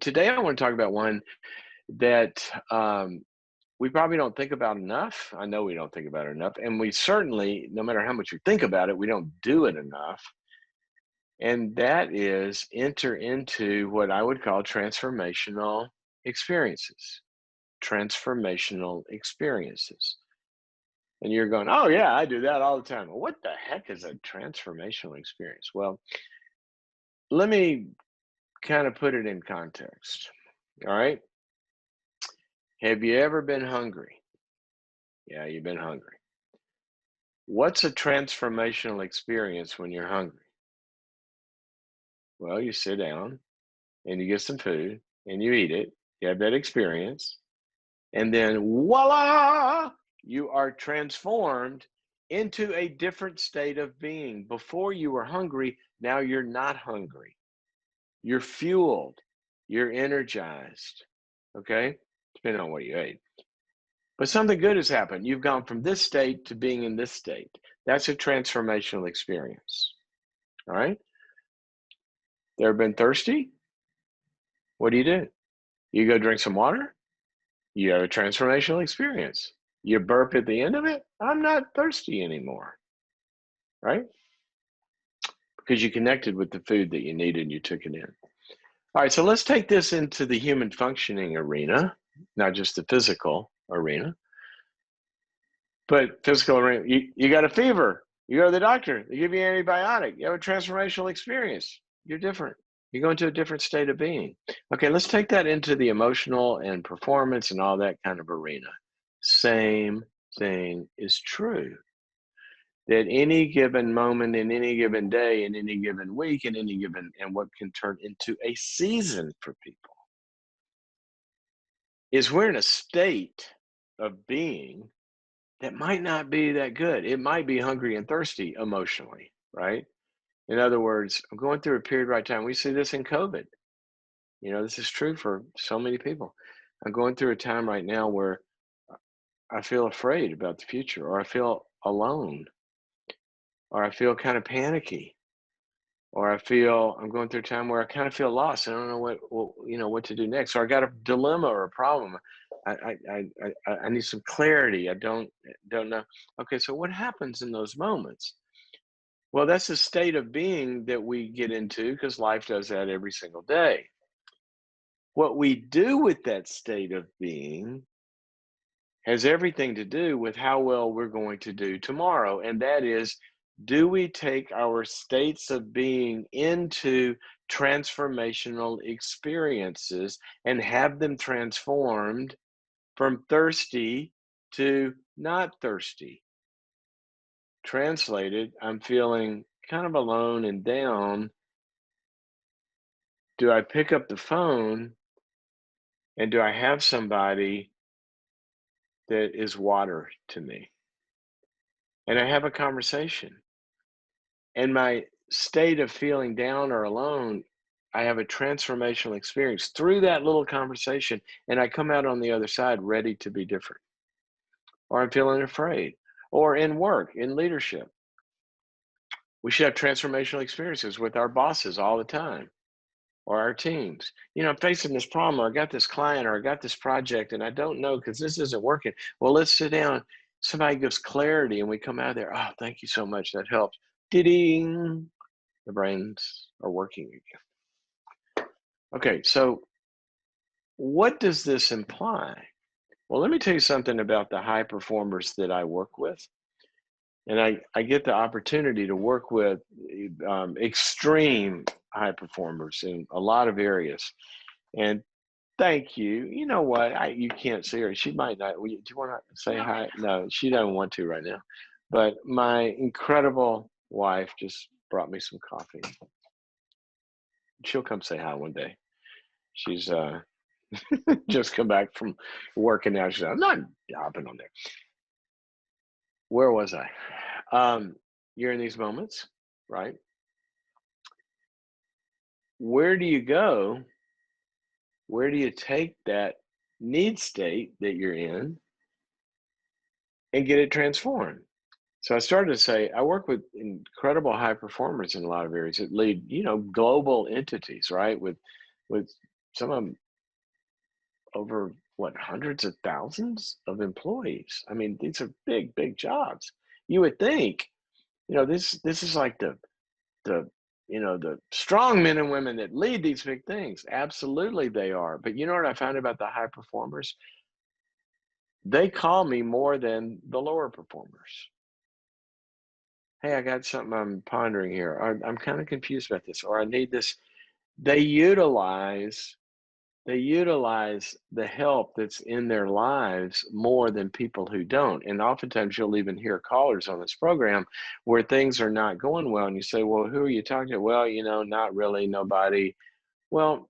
today I want to talk about one that we probably don't think about enough. I know we don't think about it enough. And we certainly, no matter how much we think about it, we don't do it enough. And that is enter into what I would call transformational experiences. Transformational experiences. And you're going, oh, yeah, I do that all the time. Well, what the heck is a transformational experience? Well, let me kind of put it in context. All right. Have you ever been hungry? Yeah, you've been hungry. What's a transformational experience when you're hungry? Well, you sit down and you get some food and you eat it. You have that experience. And then voila, you are transformed into a different state of being. Before you were hungry, now you're not hungry. You're fueled. You're energized. Okay? Depending on what you ate. But something good has happened. You've gone from this state to being in this state. That's a transformational experience. All right? Ever been thirsty? What do? You go drink some water? You have a transformational experience. You burp at the end of it? I'm not thirsty anymore. Right? Because you connected with the food that you needed and you took it in. All right, so let's take this into the human functioning arena, not just the physical arena. But physical arena, you got a fever. You go to the doctor. They give you an antibiotic. You have a transformational experience. You're different. You go into a different state of being. Okay, let's take that into the emotional and performance and all that kind of arena. Same thing is true. That any given moment in any given day, in any given week, in any given, and what can turn into a season for people is we're in a state of being that might not be that good. It might be hungry and thirsty emotionally, right? In other words, I'm going through a period right now. We see this in COVID. You know, this is true for so many people. I'm going through a time right now where I feel afraid about the future, or I feel alone, or I feel kind of panicky, or I feel I'm going through a time where I kind of feel lost. I don't know what to do next. Or I got a dilemma or a problem. I need some clarity. I don't know. Okay, so what happens in those moments? Well, that's a state of being that we get into because life does that every single day. What we do with that state of being has everything to do with how well we're going to do tomorrow. And that is, do we take our states of being into transformational experiences and have them transformed from thirsty to not thirsty? Translated, I'm feeling kind of alone and down. Do I pick up the phone and do I have somebody that is water to me? And I have a conversation. And my state of feeling down or alone, I have a transformational experience through that little conversation. And I come out on the other side ready to be different. Or I'm feeling afraid. Or in work, in leadership. We should have transformational experiences with our bosses all the time, or our teams. You know, I'm facing this problem, or I got this client, or I got this project, and I don't know because this isn't working. Well, let's sit down. Somebody gives clarity, and we come out of there. Oh, thank you so much. That helps. Ding! The brains are working again. Okay, so what does this imply? Well, let me tell you something about the high performers that I work with. And I get the opportunity to work with extreme high performers in a lot of areas. And thank you. You know what? You can't see her. She might not. Do you want to say hi? No, she doesn't want to right now. But my incredible wife just brought me some coffee. She'll come say hi one day. She's just come back from working now. She's like, I'm not hopping on there. Where was I? You're in these moments, right? Where do you go? Where do you take that need state that you're in and get it transformed? So I started to say, I work with incredible high performers in a lot of areas that lead, global entities, right? With some of them over what, hundreds of thousands of employees. I mean, these are big, big jobs. You would think, this is like the the strong men and women that lead these big things. Absolutely they are. But you know what I found about the high performers? They call me more than the lower performers. Hey, I got something I'm pondering here. I'm kind of confused about this, or I need this. They utilize they utilize the help that's in their lives more than people who don't. And oftentimes you'll even hear callers on this program where things are not going well. And you say, well, who are you talking to? Well, not really, nobody. Well,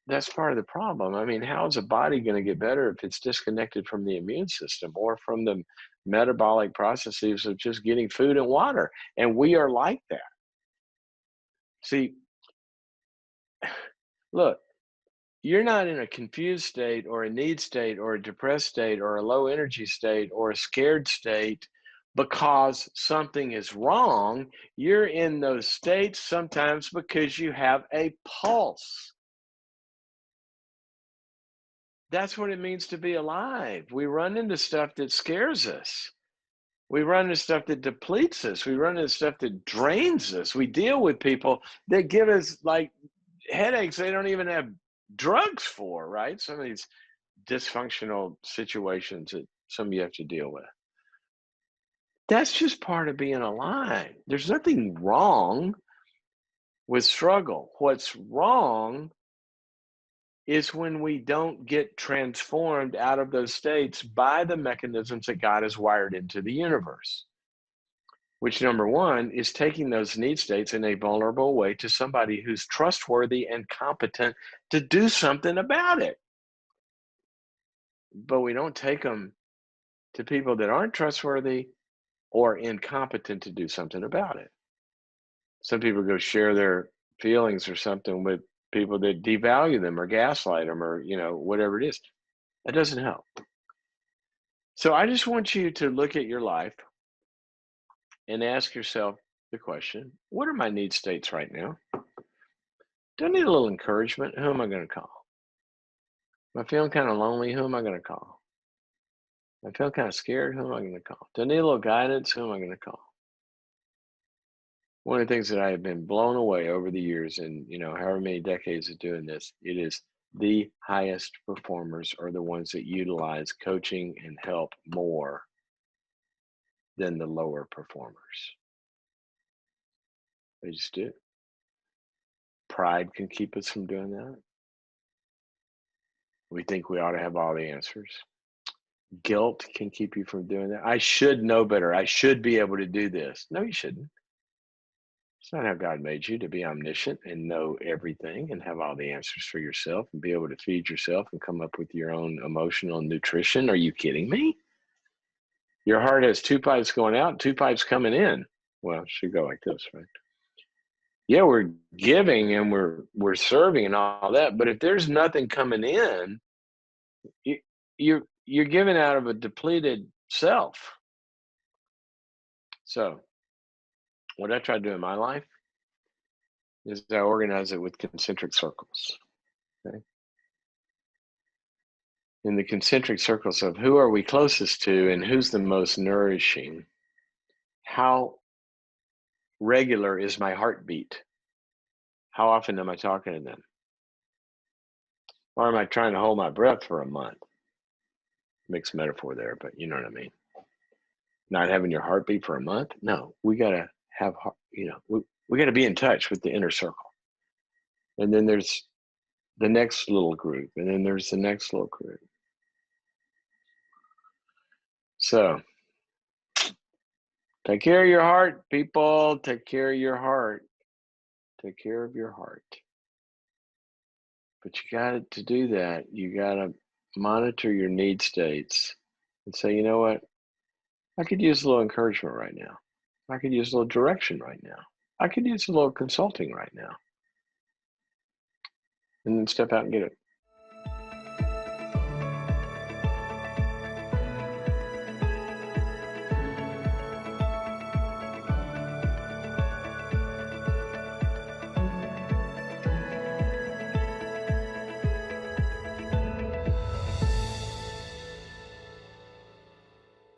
that's part of the problem. I mean, how is a body going to get better if it's disconnected from the immune system or from the metabolic processes of just getting food and water? And we are like that. See, look, you're not in a confused state or a need state or a depressed state or a low energy state or a scared state because something is wrong. You're in those states sometimes because you have a pulse. That's what it means to be alive. We run into stuff that scares us. We run into stuff that depletes us. We run into stuff that drains us. We deal with people that give us like headaches they don't even have drugs for, right? Some of these dysfunctional situations that some of you have to deal with. That's just part of being alive. There's nothing wrong with struggle. What's wrong is when we don't get transformed out of those states by the mechanisms that God has wired into the universe. Which, number one, is taking those need states in a vulnerable way to somebody who's trustworthy and competent to do something about it. But we don't take them to people that aren't trustworthy or incompetent to do something about it. Some people go share their feelings or something with people that devalue them or gaslight them or, whatever it is. That doesn't help. So I just want you to look at your life and ask yourself the question, what are my need states right now? Do I need a little encouragement? Who am I going to call? Am I feeling kind of lonely? Who am I going to call? Am I feeling kind of scared? Who am I going to call? Do I need a little guidance? Who am I going to call? One of the things that I have been blown away over the years and, however many decades of doing this, it is the highest performers are the ones that utilize coaching and help more than the lower performers. They just do. Pride can keep us from doing that. We think we ought to have all the answers. Guilt can keep you from doing that. I should know better. I should be able to do this. No, you shouldn't. It's not how God made you to be omniscient and know everything and have all the answers for yourself and be able to feed yourself and come up with your own emotional nutrition. Are you kidding me? Your heart has two pipes going out, two pipes coming in. Well, it should go like this, right? Yeah, we're giving and we're serving and all that, but if there's nothing coming in, you're giving out of a depleted self. So what I try to do in my life is I organize it with concentric circles. Okay? In the concentric circles of who are we closest to and who's the most nourishing, how regular is my heartbeat? How often am I talking to them? Or am I trying to hold my breath for a month? Mixed metaphor there, but you know what I mean. Not having your heartbeat for a month? No, we got to have, we got to be in touch with the inner circle. And then there's the next little group, and then there's the next little group. So take care of your heart, people. Take care of your heart. Take care of your heart. But you got to do that. You got to monitor your need states and say, you know what? I could use a little encouragement right now. I could use a little direction right now. I could use a little consulting right now. And then step out and get it.